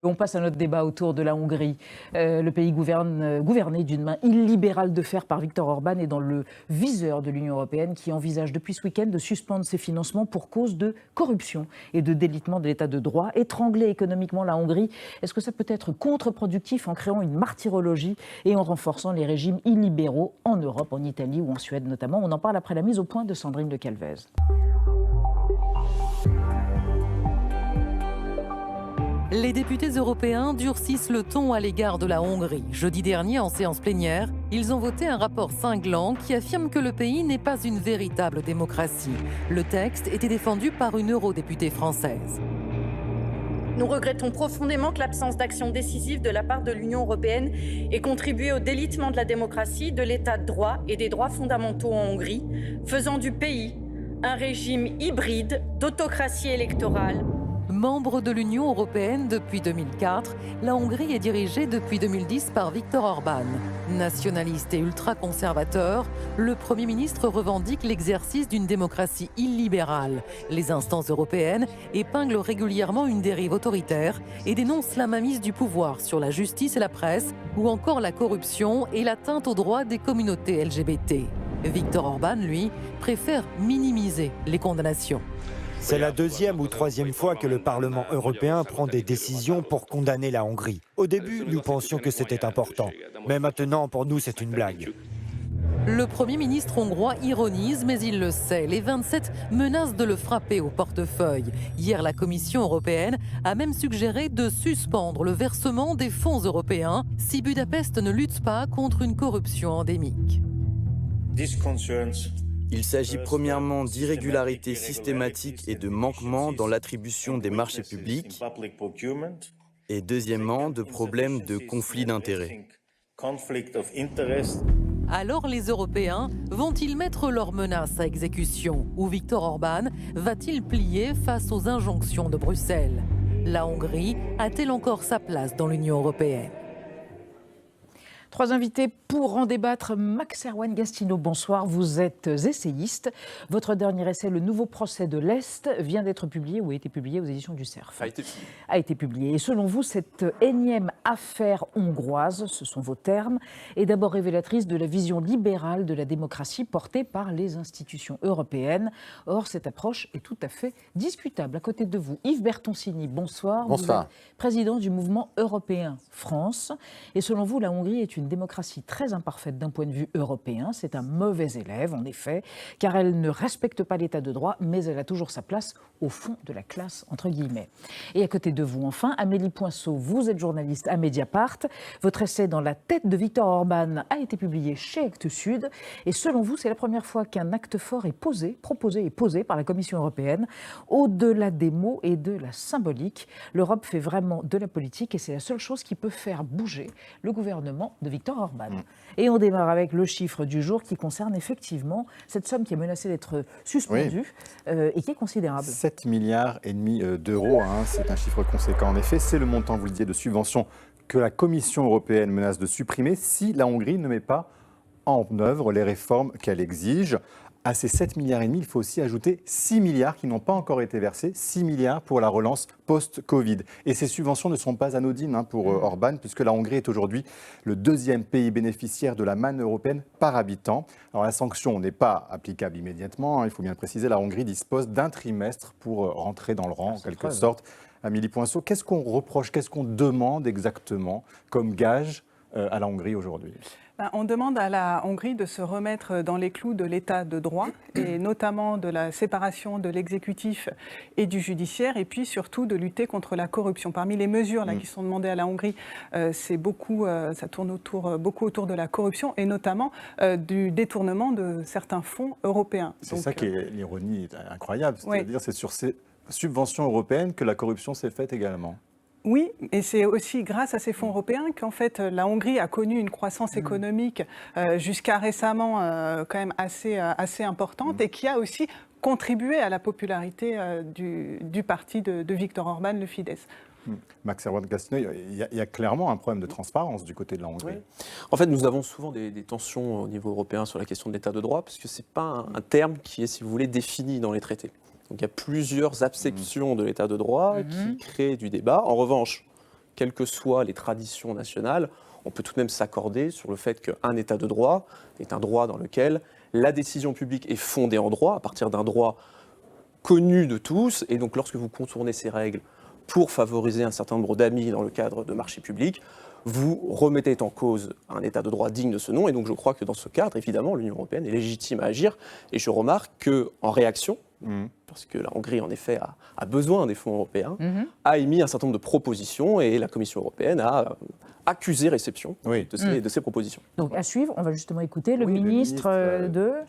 On passe à notre débat autour de la Hongrie. Le pays gouverné d'une main illibérale de fer par Viktor Orban est dans le viseur de l'Union européenne qui envisage depuis ce week-end de suspendre ses financements pour cause de corruption et de délitement de l'état de droit. Étrangler économiquement la Hongrie, est-ce que ça peut être contre-productif en créant une martyrologie et en renforçant les régimes illibéraux en Europe, en Italie ou en Suède notamment? On en parle après la mise au point de Sandrine de Calvez. Les députés européens durcissent le ton à l'égard de la Hongrie. Jeudi dernier, en séance plénière, ils ont voté un rapport cinglant qui affirme que le pays n'est pas une véritable démocratie. Le texte était défendu par une eurodéputée française. Nous regrettons profondément que l'absence d'action décisive de la part de l'Union européenne ait contribué au délitement de la démocratie, de l'état de droit et des droits fondamentaux en Hongrie, faisant du pays un régime hybride d'autocratie électorale. Membre de l'Union européenne depuis 2004, la Hongrie est dirigée depuis 2010 par Viktor Orban. Nationaliste et ultra-conservateur, le Premier ministre revendique l'exercice d'une démocratie illibérale. Les instances européennes épinglent régulièrement une dérive autoritaire et dénoncent la mainmise du pouvoir sur la justice et la presse, ou encore la corruption et l'atteinte aux droits des communautés LGBT. Viktor Orban, lui, préfère minimiser les condamnations. C'est la deuxième ou troisième fois que le Parlement européen prend des décisions pour condamner la Hongrie. Au début, nous pensions que c'était important. Mais maintenant, pour nous, c'est une blague. Le Premier ministre hongrois ironise, mais il le sait. Les 27 menacent de le frapper au portefeuille. Hier, la Commission européenne a même suggéré de suspendre le versement des fonds européens si Budapest ne lutte pas contre une corruption endémique. Il s'agit premièrement d'irrégularités systématiques et de manquements dans l'attribution des marchés publics et deuxièmement de problèmes de conflit d'intérêts. Alors les Européens vont-ils mettre leurs menaces à exécution ou Viktor Orban va-t-il plier face aux injonctions de Bruxelles? La Hongrie a-t-elle encore sa place dans l'Union européenne? Trois invités pour en débattre. Max Erwan Gastineau, bonsoir. Vous êtes essayiste. Votre dernier essai, Le nouveau procès de l'Est, vient d'être publié ou a été publié aux éditions du Cerf. A été publié. Et selon vous, cette énième affaire hongroise, ce sont vos termes, est d'abord révélatrice de la vision libérale de la démocratie portée par les institutions européennes. Or, cette approche est tout à fait discutable. À côté de vous, Yves Bertoncini, bonsoir. Bonsoir. Vous êtes président du mouvement européen France. Et selon vous, la Hongrie est une démocratie très imparfaite d'un point de vue européen. C'est un mauvais élève, en effet, car elle ne respecte pas l'état de droit, mais elle a toujours sa place au fond de la classe, entre guillemets. Et à côté de vous, enfin, Amélie Poinceau, vous êtes journaliste à Mediapart. Votre essai Dans la tête de Viktor Orban a été publié chez Actes Sud. Et selon vous, c'est la première fois qu'un acte fort est proposé et posé par la Commission européenne. Au-delà des mots et de la symbolique, l'Europe fait vraiment de la politique et c'est la seule chose qui peut faire bouger le gouvernement de Viktor Orban. Et on démarre avec le chiffre du jour qui concerne effectivement cette somme qui est menacée d'être suspendue et qui est considérable. 7,5 milliards d'euros, c'est un chiffre conséquent en effet. C'est le montant, vous le disiez, de subventions que la Commission européenne menace de supprimer si la Hongrie ne met pas en œuvre les réformes qu'elle exige. À ces 7,5 milliards, il faut aussi ajouter 6 milliards qui n'ont pas encore été versés, 6 milliards pour la relance post-Covid. Et ces subventions ne sont pas anodines pour Orban, puisque la Hongrie est aujourd'hui le deuxième pays bénéficiaire de la manne européenne par habitant. Alors la sanction n'est pas applicable immédiatement, il faut bien le préciser, la Hongrie dispose d'un trimestre pour rentrer dans le rang, en quelque sorte. Amélie Poinceau, qu'est-ce qu'on reproche, qu'est-ce qu'on demande exactement comme gage à la Hongrie aujourd'hui ? On demande à la Hongrie de se remettre dans les clous de l'état de droit et notamment de la séparation de l'exécutif et du judiciaire et puis surtout de lutter contre la corruption. Parmi les mesures qui sont demandées à la Hongrie, ça tourne beaucoup autour de la corruption et notamment du détournement de certains fonds européens. C'est ça qui est l'ironie incroyable, c'est-à-dire c'est sur ces subventions européennes que la corruption s'est faite également. Oui, et c'est aussi grâce à ces fonds européens qu'en fait la Hongrie a connu une croissance économique jusqu'à récemment quand même assez importante et qui a aussi contribué à la popularité du parti de Viktor Orban, le Fidesz. Max Erwan-Gastineau, il y a clairement un problème de transparence du côté de la Hongrie. Oui. En fait, nous avons souvent des tensions au niveau européen sur la question de l'état de droit, parce que ce n'est pas un terme qui est, si vous voulez, défini dans les traités. Donc il y a plusieurs acceptions de l'état de droit qui créent du débat. En revanche, quelles que soient les traditions nationales, on peut tout de même s'accorder sur le fait qu'un État de droit est un droit dans lequel la décision publique est fondée en droit, à partir d'un droit connu de tous, et donc lorsque vous contournez ces règles pour favoriser un certain nombre d'amis dans le cadre de marchés publics, vous remettez en cause un État de droit digne de ce nom, et donc je crois que dans ce cadre, évidemment, l'Union européenne est légitime à agir, et je remarque qu'en réaction, parce que la Hongrie, en effet, a besoin des fonds européens, a émis un certain nombre de propositions, et la Commission européenne a accusé réception de ces propositions. Donc à suivre, on va justement écouter le ministre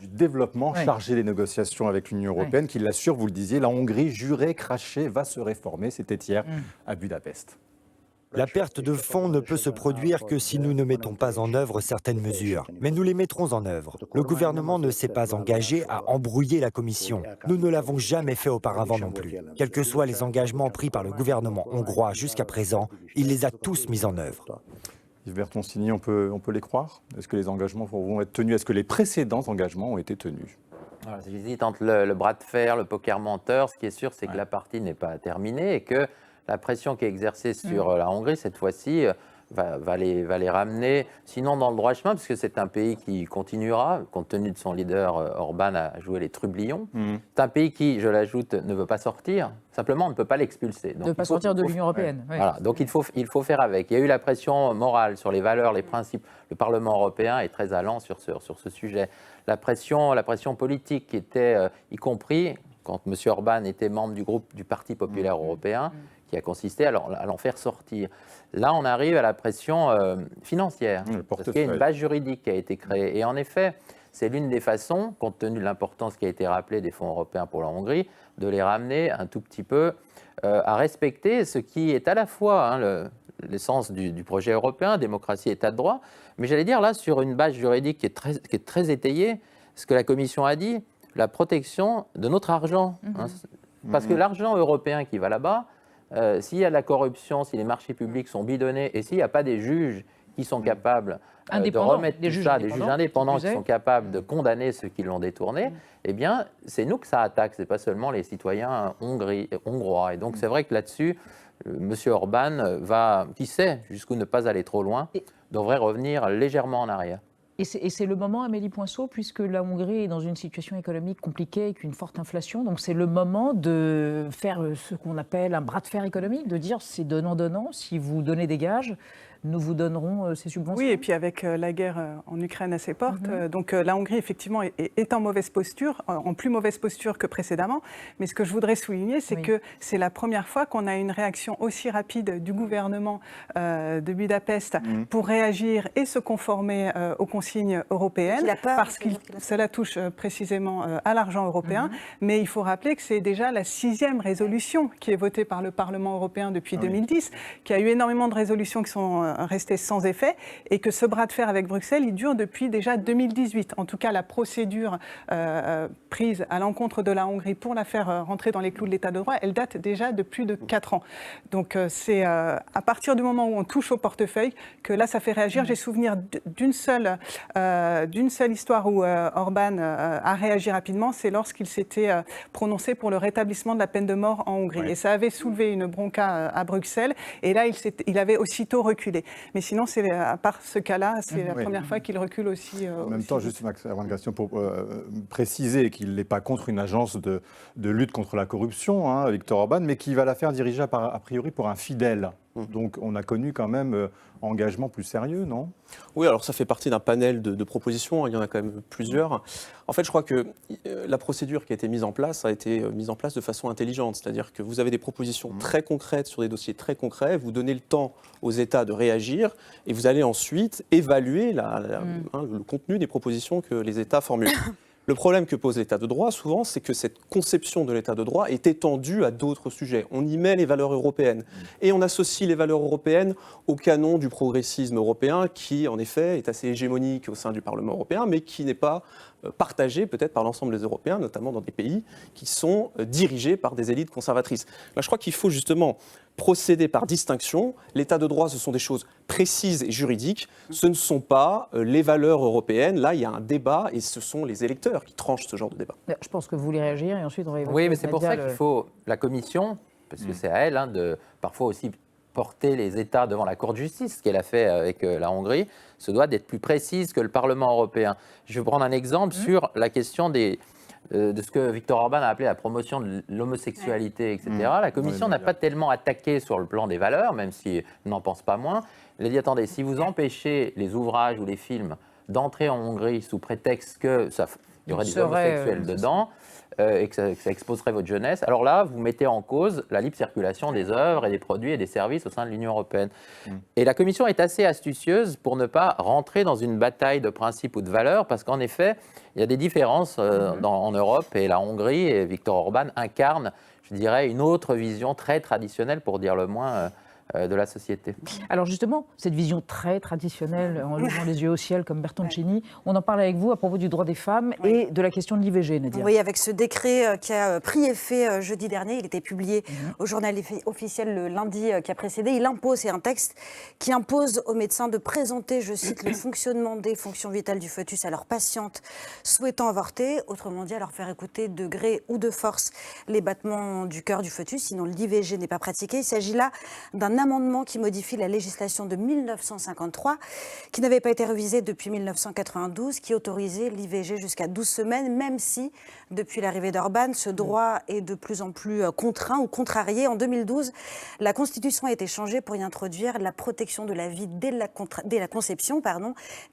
du Développement chargé des négociations avec l'Union européenne, qui l'assure, vous le disiez, la Hongrie, jurée, crachée, va se réformer. C'était hier à Budapest. La perte de fonds ne peut se produire que si nous ne mettons pas en œuvre certaines mesures. Mais nous les mettrons en œuvre. Le gouvernement ne s'est pas engagé à embrouiller la Commission. Nous ne l'avons jamais fait auparavant non plus. Quels que soient les engagements pris par le gouvernement hongrois jusqu'à présent, il les a tous mis en œuvre. Yves Bertoncini, on peut les croire? Est-ce que les engagements vont être tenus? Est-ce que les précédents engagements ont été tenus? J'hésite entre le bras de fer, le poker menteur. Ce qui est sûr, c'est que la partie n'est pas terminée et que la pression qui est exercée sur la Hongrie, cette fois-ci, va les ramener, sinon dans le droit chemin, parce que c'est un pays qui continuera, compte tenu de son leader Orban, à jouer les trublions. C'est un pays qui, je l'ajoute, ne veut pas sortir. Simplement, on ne peut pas l'expulser. De ne pas sortir de l'Union européenne. Ouais. Voilà, donc il faut faire avec. Il y a eu la pression morale sur les valeurs, les principes. Le Parlement européen est très allant sur ce sujet. La pression politique qui était, y compris quand M. Orban était membre du groupe du Parti populaire européen, qui a consisté à l'en faire sortir. Là, on arrive à la pression financière, parce qu'il y a une base juridique qui a été créée. Et en effet, c'est l'une des façons, compte tenu de l'importance qui a été rappelée des fonds européens pour la Hongrie, de les ramener un tout petit peu à respecter ce qui est à la fois l'essence du projet européen, démocratie, état de droit, mais j'allais dire là, sur une base juridique qui est très étayée, ce que la Commission a dit, la protection de notre argent. Parce que l'argent européen qui va là-bas, s'il y a de la corruption, si les marchés publics sont bidonnés et s'il n'y a pas des juges qui sont capables de remettre tout ça, des juges indépendants qui sont capables de condamner ceux qui l'ont détourné, eh bien, c'est nous que ça attaque, ce n'est pas seulement les citoyens hongrois. Et donc, c'est vrai que là-dessus, M. Orban va, qui sait jusqu'où ne pas aller trop loin, devrait revenir légèrement en arrière. Et c'est le moment, Amélie Poinceau, puisque la Hongrie est dans une situation économique compliquée avec une forte inflation, donc c'est le moment de faire ce qu'on appelle un bras de fer économique, de dire c'est donnant-donnant, si vous donnez des gages, nous vous donnerons ces subventions. Oui, et puis avec la guerre en Ukraine à ses portes, donc la Hongrie effectivement est en mauvaise posture, en plus mauvaise posture que précédemment. Mais ce que je voudrais souligner, c'est que c'est la première fois qu'on a une réaction aussi rapide du gouvernement de Budapest pour réagir et se conformer aux consignes européennes, parce que cela touche précisément à l'argent européen. Mais il faut rappeler que c'est déjà la 6e résolution qui est votée par le Parlement européen depuis 2010, qu'il y a eu énormément de résolutions qui sont restées sans effet, et que ce bras de fer avec Bruxelles, il dure depuis déjà 2018. En tout cas, la procédure prise à l'encontre de la Hongrie pour la faire rentrer dans les clous de l'état de droit, elle date déjà de plus de 4 ans. Donc c'est à partir du moment où on touche au portefeuille que là, ça fait réagir. J'ai souvenir d'une seule histoire où Orban a réagi rapidement, c'est lorsqu'il s'était prononcé pour le rétablissement de la peine de mort en Hongrie. Et ça avait soulevé une bronca à Bruxelles, et là, il avait aussitôt reculé. Mais sinon, à part ce cas-là, c'est la première fois qu'il recule aussi. En même temps, juste Max, avant une question pour préciser qu'il n'est pas contre une agence de lutte contre la corruption, Viktor Orban, mais qui va la faire diriger a priori pour un fidèle. Donc on a connu quand même engagement plus sérieux, non? Oui, alors ça fait partie d'un panel de propositions, il y en a quand même plusieurs. En fait, je crois que la procédure qui a été mise en place a été mise en place de façon intelligente, c'est-à-dire que vous avez des propositions très concrètes sur des dossiers très concrets, vous donnez le temps aux États de réagir et vous allez ensuite évaluer le contenu des propositions que les États formulent. Le problème que pose l'État de droit, souvent, c'est que cette conception de l'État de droit est étendue à d'autres sujets. On y met les valeurs européennes. Et on associe les valeurs européennes au canon du progressisme européen, qui, en effet, est assez hégémonique au sein du Parlement européen, mais qui n'est pas partagé peut-être par l'ensemble des Européens, notamment dans des pays qui sont dirigés par des élites conservatrices. Là, je crois qu'il faut justement procéder par distinction. L'État de droit, ce sont des choses précises et juridiques. Ce ne sont pas les valeurs européennes. Là, il y a un débat et ce sont les électeurs qui tranchent ce genre de débat. Je pense que vous voulez réagir et ensuite on va évoquer. Oui, mais c'est pour ça qu'il faut la Commission, parce que c'est à elle de parfois aussi porter les États devant la Cour de justice, ce qu'elle a fait avec la Hongrie, se doit d'être plus précise que le Parlement européen. Je vais prendre un exemple sur la question de ce que Viktor Orban a appelé la promotion de l'homosexualité, etc. La Commission n'a pas tellement attaqué sur le plan des valeurs, même si on n'en pense pas moins. Elle a dit, attendez, si vous empêchez les ouvrages ou les films d'entrer en Hongrie sous prétexte qu'il y aurait des homosexuels dedans, et que ça exposerait votre jeunesse, alors là, vous mettez en cause la libre circulation des œuvres et des produits et des services au sein de l'Union européenne. Et la Commission est assez astucieuse pour ne pas rentrer dans une bataille de principes ou de valeurs, parce qu'en effet, il y a des différences en Europe, et la Hongrie et Viktor Orban incarnent, je dirais, une autre vision très traditionnelle, pour dire le moins, de la société. Alors justement, cette vision très traditionnelle, en levant les yeux au ciel comme Bertoncini, on en parle avec vous à propos du droit des femmes et de la question de l'IVG, Nadia. Oui, avec ce décret qui a pris effet jeudi dernier, il était publié au journal officiel le lundi qui a précédé, il impose, c'est un texte qui impose aux médecins de présenter, je cite, le fonctionnement des fonctions vitales du fœtus à leurs patientes souhaitant avorter, autrement dit à leur faire écouter de gré ou de force les battements du cœur du fœtus, sinon l'IVG n'est pas pratiqué. Il s'agit là d'un amendement qui modifie la législation de 1953, qui n'avait pas été révisée depuis 1992, qui autorisait l'IVG jusqu'à 12 semaines, même si, depuis l'arrivée d'Orban, ce droit est de plus en plus contraint ou contrarié. En 2012, la Constitution a été changée pour y introduire la protection de la vie dès la conception.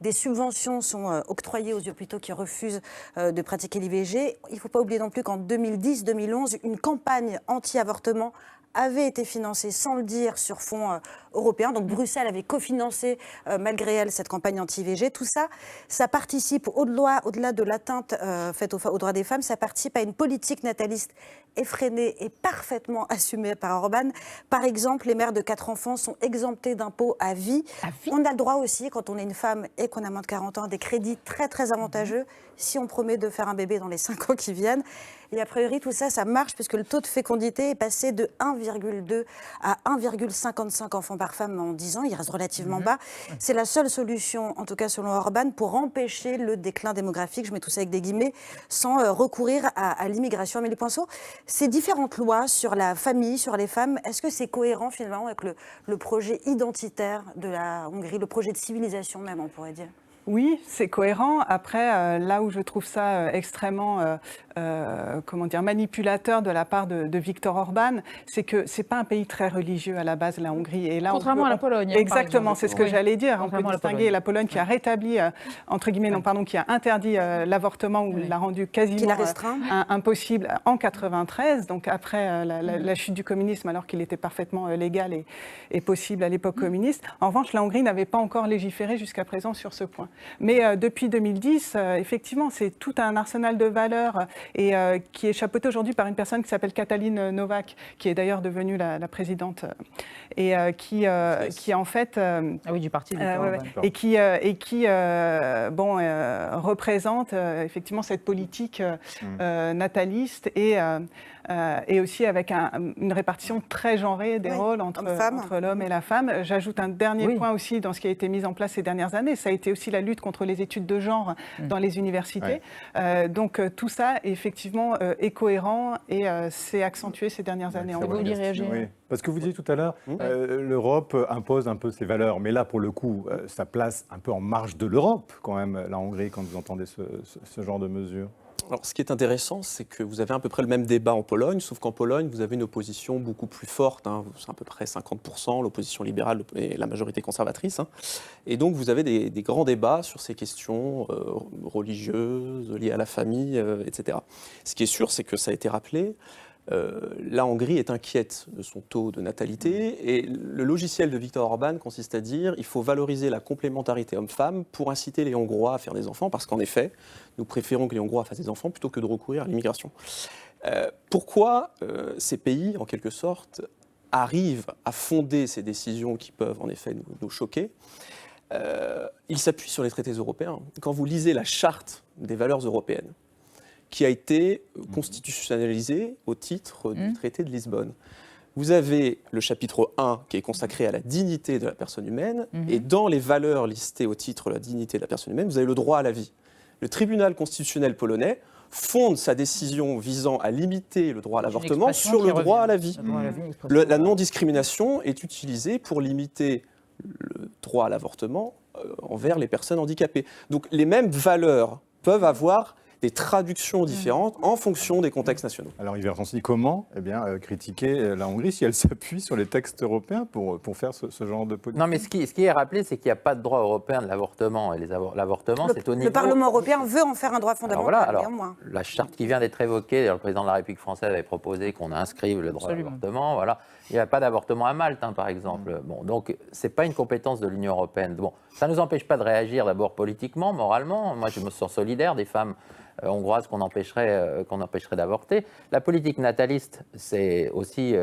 Des subventions sont octroyées aux hôpitaux qui refusent de pratiquer l'IVG. Il ne faut pas oublier non plus qu'en 2010-2011, une campagne anti-avortement avait été financée, sans le dire, sur fonds européens. Donc Bruxelles avait cofinancé, malgré elle, cette campagne anti-IVG. Tout ça, ça participe, au-delà de l'atteinte faite aux droits des femmes, ça participe à une politique nataliste effrénée et parfaitement assumée par Orban. Par exemple, les mères de 4 enfants sont exemptées d'impôts à vie. On a le droit aussi, quand on est une femme et qu'on a moins de 40 ans, à des crédits très très avantageux si on promet de faire un bébé dans les 5 ans qui viennent. Et a priori, tout ça, ça marche puisque le taux de fécondité est passé de 1,2 à 1,55 enfants par femme en 10 ans. Il reste relativement bas. C'est la seule solution, en tout cas selon Orban, pour empêcher le déclin démographique, je mets tout ça avec des guillemets, sans recourir à l'immigration. Amélie Poinceau, ces différentes lois sur la famille, sur les femmes, est-ce que c'est cohérent finalement avec le projet identitaire de la Hongrie, le projet de civilisation même, on pourrait dire ? Oui, c'est cohérent. Après, là où je trouve ça extrêmement manipulateur de la part de Viktor Orban, c'est que c'est pas un pays très religieux à la base, la Hongrie. Et là, contrairement à la Pologne. Exactement, c'est ce que j'allais dire. On peut distinguer la Pologne qui a rétabli, entre guillemets, qui a interdit l'avortement ou l'a rendu quasiment impossible en 93, donc après la chute du communisme, alors qu'il était parfaitement légal et possible à l'époque communiste. En revanche, la Hongrie n'avait pas encore légiféré jusqu'à présent sur ce point. Mais depuis 2010, effectivement, c'est tout un arsenal de valeurs et qui est chapeauté aujourd'hui par une personne qui s'appelle Katalin Novák, qui est d'ailleurs devenue la présidente et qui en fait du parti et qui représente effectivement cette politique nataliste et aussi avec une répartition très genrée des rôles entre l'homme et la femme. J'ajoute un dernier point aussi dans ce qui a été mis en place ces dernières années, ça a été aussi la lutte contre les études de genre dans les universités. Donc tout ça effectivement est cohérent et s'est accentué ces dernières années. Vous voulez réagir ? Oui. Parce que vous disiez tout à l'heure, l'Europe impose un peu ses valeurs, mais là pour le coup, ça place un peu en marge de l'Europe quand même, la Hongrie, quand vous entendez ce genre de mesures. Alors, ce qui est intéressant, c'est que vous avez à peu près le même débat en Pologne, sauf qu'en Pologne, vous avez une opposition beaucoup plus forte. C'est à peu près 50%, l'opposition libérale et la majorité conservatrice. Et donc, vous avez des grands débats sur ces questions religieuses, liées à la famille, etc. Ce qui est sûr, c'est que ça a été rappelé, la Hongrie est inquiète de son taux de natalité et le logiciel de Viktor Orban consiste à dire qu'il faut valoriser la complémentarité homme-femme pour inciter les Hongrois à faire des enfants parce qu'en effet, nous préférons que les Hongrois fassent des enfants plutôt que de recourir à l'immigration. Pourquoi ces pays, en quelque sorte, arrivent à fonder ces décisions qui peuvent en effet nous choquer? Ils s'appuient sur les traités européens. Quand vous lisez la charte des valeurs européennes, qui a été constitutionnalisé au titre du traité de Lisbonne. Vous avez le chapitre 1 qui est consacré à la dignité de la personne humaine, et dans les valeurs listées au titre de la dignité de la personne humaine, vous avez le droit à la vie. Le tribunal constitutionnel polonais fonde sa décision visant à limiter le droit à C'est une l'avortement expression sur qui le droit revient. à la vie. Le droit à la vie, une expression La non-discrimination est utilisée pour limiter le droit à l'avortement envers les personnes handicapées. Donc les mêmes valeurs peuvent avoir des traductions différentes en fonction des contextes nationaux. Alors Yves Bertoncini, comment critiquer la Hongrie si elle s'appuie sur les textes européens pour faire ce genre de politique? Non, mais ce qui est rappelé, c'est qu'il n'y a pas de droit européen de l'avortement. Et l'avortement, c'est au niveau... Le Parlement européen veut en faire un droit fondamental, néanmoins. La charte qui vient d'être évoquée, le président de la République française avait proposé qu'on inscrive le droit à l'avortement. Voilà. Il n'y a pas d'avortement à Malte, par exemple. Bon, donc, ce n'est pas une compétence de l'Union européenne. Bon, ça ne nous empêche pas de réagir d'abord politiquement, moralement. Moi, je me sens solidaire des femmes hongroises qu'on empêcherait d'avorter. La politique nataliste, c'est aussi,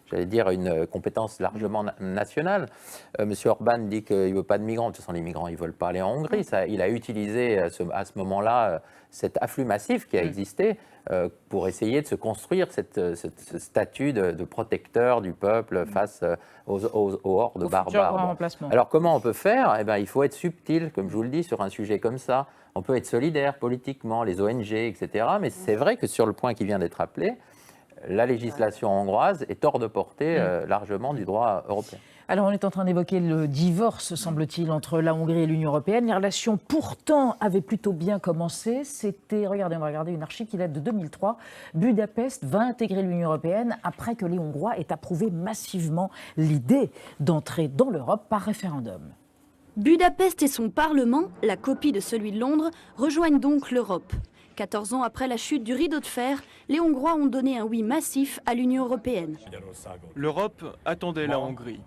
j'allais dire, une compétence largement nationale. Monsieur Orban dit qu'il ne veut pas de migrants. De toute façon, les migrants, ils ne veulent pas aller en Hongrie. Il a utilisé à ce moment-là cet afflux massif qui a existé pour essayer de se construire ce statut de protecteur du peuple face aux hordes barbares. Bon. Alors comment on peut faire? Il faut être subtil, comme je vous le dis, sur un sujet comme ça. On peut être solidaire politiquement, les ONG, etc. Mais c'est vrai que sur le point qui vient d'être appelé, la législation hongroise est hors de portée largement du droit européen. Alors, on est en train d'évoquer le divorce, semble-t-il, entre la Hongrie et l'Union européenne. Les relations, pourtant, avaient plutôt bien commencé. Regardez, on va regarder une archive qui date de 2003. Budapest va intégrer l'Union européenne après que les Hongrois aient approuvé massivement l'idée d'entrer dans l'Europe par référendum. Budapest et son Parlement, la copie de celui de Londres, rejoignent donc l'Europe. 14 ans après la chute du rideau de fer, les Hongrois ont donné un oui massif à l'Union européenne. L'Europe attendait la Hongrie.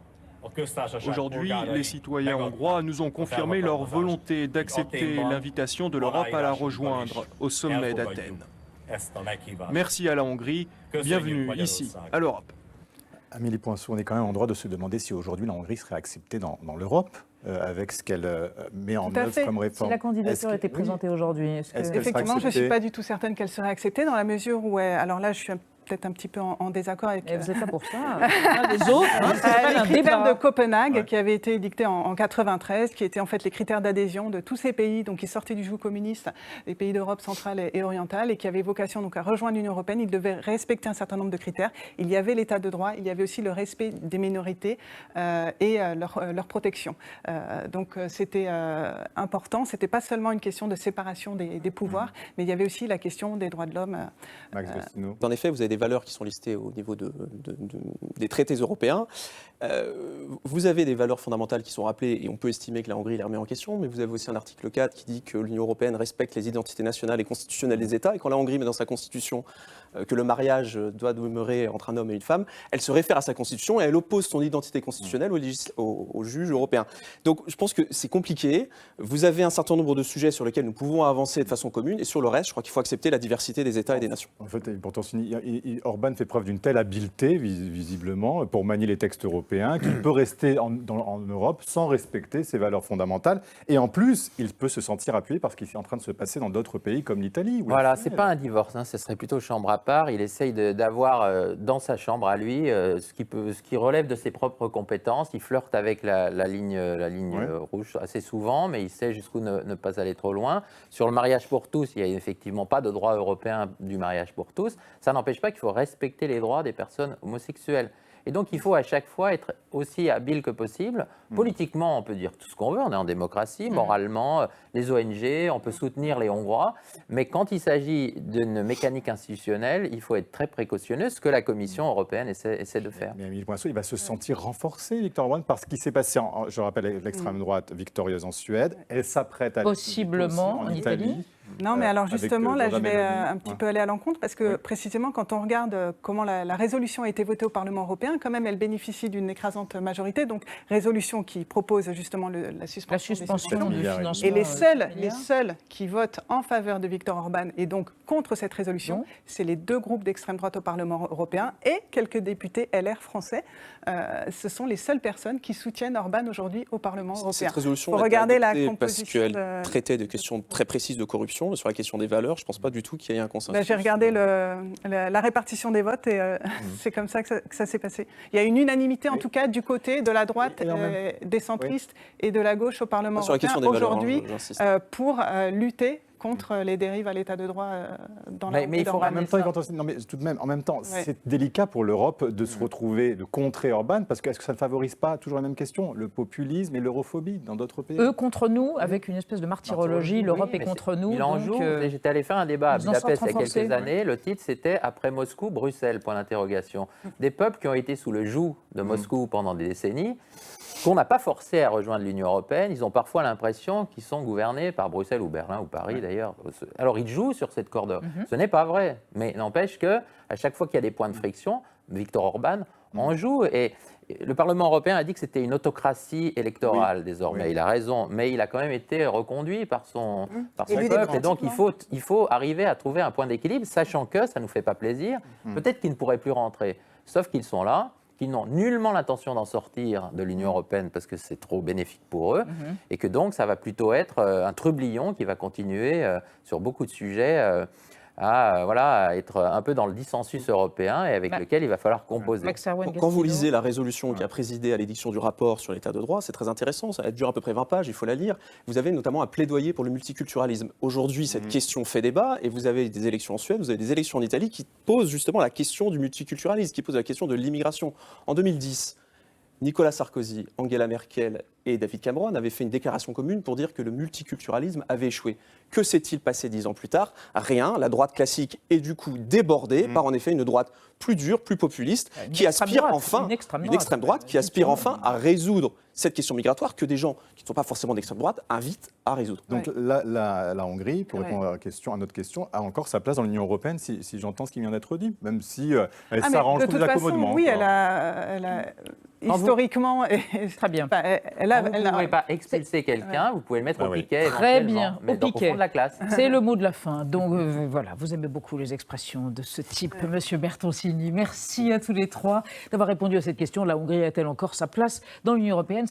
Aujourd'hui, les citoyens hongrois nous ont confirmé leur volonté d'accepter l'invitation de l'Europe à la rejoindre au sommet d'Athènes. Merci à la Hongrie, bienvenue ici, à l'Europe. Amélie Poinçon, on est quand même en droit de se demander si aujourd'hui la Hongrie serait acceptée dans l'Europe avec ce qu'elle met en œuvre comme réforme. Si la candidature était présentée aujourd'hui, effectivement, je ne suis pas du tout certaine qu'elle serait acceptée dans la mesure où, alors là, je suis peut-être un petit peu en désaccord avec vous êtes là pour ça. Les autres, les critères de Copenhague qui avaient été édictés en 93, qui étaient en fait les critères d'adhésion de tous ces pays donc qui sortaient du joug communiste, les pays d'Europe centrale et orientale, et qui avaient vocation donc à rejoindre l'Union européenne. Ils devaient respecter un certain nombre de critères. Il y avait l'état de droit, il y avait aussi le respect des minorités et leur protection. Donc c'était important. C'était pas seulement une question de séparation des pouvoirs, mais il y avait aussi la question des droits de l'homme. En effet, vous avez des valeurs qui sont listées au niveau des traités européens. Vous avez des valeurs fondamentales qui sont rappelées et on peut estimer que la Hongrie les remet en question, mais vous avez aussi un article 4 qui dit que l'Union européenne respecte les identités nationales et constitutionnelles des États, et quand la Hongrie met dans sa constitution que le mariage doit demeurer entre un homme et une femme, elle se réfère à sa constitution et elle oppose son identité constitutionnelle aux juges européens. Donc je pense que c'est compliqué. Vous avez un certain nombre de sujets sur lesquels nous pouvons avancer de façon commune, et sur le reste, je crois qu'il faut accepter la diversité des États et des nations. En fait, pourtant, Orban fait preuve d'une telle habileté, visiblement, pour manier les textes européens, qu'il peut rester en Europe sans respecter ses valeurs fondamentales. Et en plus, il peut se sentir appuyé par ce qui est en train de se passer dans d'autres pays comme l'Italie. Voilà, ce n'est pas un divorce, ce serait plutôt chambre à part. Il essaye d'avoir dans sa chambre à lui ce qui relève de ses propres compétences. Il flirte avec la ligne rouge assez souvent, mais il sait jusqu'où ne pas aller trop loin. Sur le mariage pour tous, il n'y a effectivement pas de droit européen du mariage pour tous. Ça n'empêche pas qu'il faut respecter les droits des personnes homosexuelles. Et donc, il faut à chaque fois être aussi habile que possible. Politiquement, on peut dire tout ce qu'on veut, on est en démocratie. Moralement, les ONG, on peut soutenir les Hongrois. Mais quand il s'agit d'une mécanique institutionnelle, il faut être très précautionneux, ce que la Commission européenne essaie de faire. Mais Amélie Poinçon, il va se sentir renforcé, Viktor Orban, par ce qui s'est passé, je rappelle, l'extrême droite victorieuse en Suède. Elle s'apprête à possiblement en Italie. Non, mais alors justement, là, je vais un petit peu aller à l'encontre, parce que précisément, quand on regarde comment la résolution a été votée au Parlement européen, quand même, elle bénéficie d'une écrasante majorité. Donc, résolution qui propose justement la suspension du financement. Et les seuls qui votent en faveur de Viktor Orban et donc contre cette résolution, c'est les deux groupes d'extrême droite au Parlement européen et quelques députés LR français. Ce sont les seules personnes qui soutiennent Orban aujourd'hui au Parlement européen. Cette résolution faut regarder la composition parce qu'elle traitait de questions très précises de corruption. Sur la question des valeurs, je ne pense pas du tout qu'il y ait un consensus. J'ai regardé la répartition des votes et c'est comme ça que ça s'est passé. Il y a une unanimité, en tout cas, du côté de la droite des centristes et de la gauche au Parlement européen aujourd'hui pour lutter contre les dérives à l'état de droit dans la mais il faut En même temps, non, mais tout de même, en même temps, c'est délicat pour l'Europe de se retrouver, de contrer Orban, parce que est-ce que ça ne favorise pas toujours la même question, le populisme et l'europhobie dans d'autres pays? Eux contre nous, avec une espèce de martyrologie, l'Europe est contre nous. J'étais allé faire un débat à Budapest il y a quelques renforcés. années. Le titre, c'était « Après Moscou, Bruxelles », point d'interrogation. Des peuples qui ont été sous le joug de Moscou pendant des décennies, qu'on n'a pas forcé à rejoindre l'Union européenne. Ils ont parfois l'impression qu'ils sont gouvernés par Bruxelles ou Berlin ou Paris d'ailleurs. Alors ils jouent sur cette corde. Ce n'est pas vrai, mais n'empêche qu'à chaque fois qu'il y a des points de friction, Viktor Orban en joue. Et le Parlement européen a dit que c'était une autocratie électorale désormais. Il a raison, mais il a quand même été reconduit par son peuple. Et donc il faut arriver à trouver un point d'équilibre, sachant que ça ne nous fait pas plaisir. Peut-être qu'ils ne pourraient plus rentrer, sauf qu'ils sont là, qu'ils n'ont nullement l'intention d'en sortir de l'Union européenne parce que c'est trop bénéfique pour eux, et que donc ça va plutôt être un trublion qui va continuer sur beaucoup de sujets à être un peu dans le dissensus européen et avec lequel il va falloir composer. Quand vous lisez la résolution qui a présidé à l'édiction du rapport sur l'état de droit, c'est très intéressant, ça dure à peu près 20 pages, il faut la lire. Vous avez notamment un plaidoyer pour le multiculturalisme. Aujourd'hui, cette question fait débat et vous avez des élections en Suède, vous avez des élections en Italie qui posent justement la question du multiculturalisme, qui posent la question de l'immigration. En 2010, Nicolas Sarkozy, Angela Merkel et David Cameron avaient fait une déclaration commune pour dire que le multiculturalisme avait échoué. Que s'est-il passé 10 ans plus tard? Rien. La droite classique est du coup débordée par en effet une droite plus dure, plus populiste, qui aspire enfin, une extrême droite, qui aspire enfin à résoudre cette question migratoire que des gens qui ne sont pas forcément d'extrême droite invitent à résoudre. Donc la Hongrie, pour répondre à notre question, a encore sa place dans l'Union européenne, si j'entends ce qui vient d'être dit, même si elle s'arrange plus accommodement. Oui, elle a historiquement... Très bien. Vous ne pouvez pas expulser quelqu'un, vous pouvez le mettre au piquet. Très bien, mais au piquet. De la classe. C'est le mot de la fin. Donc voilà, vous aimez beaucoup les expressions de ce type, Monsieur Bertoncini. Merci à tous les trois d'avoir répondu à cette question. La Hongrie a-t-elle encore sa place dans l'Union européenne?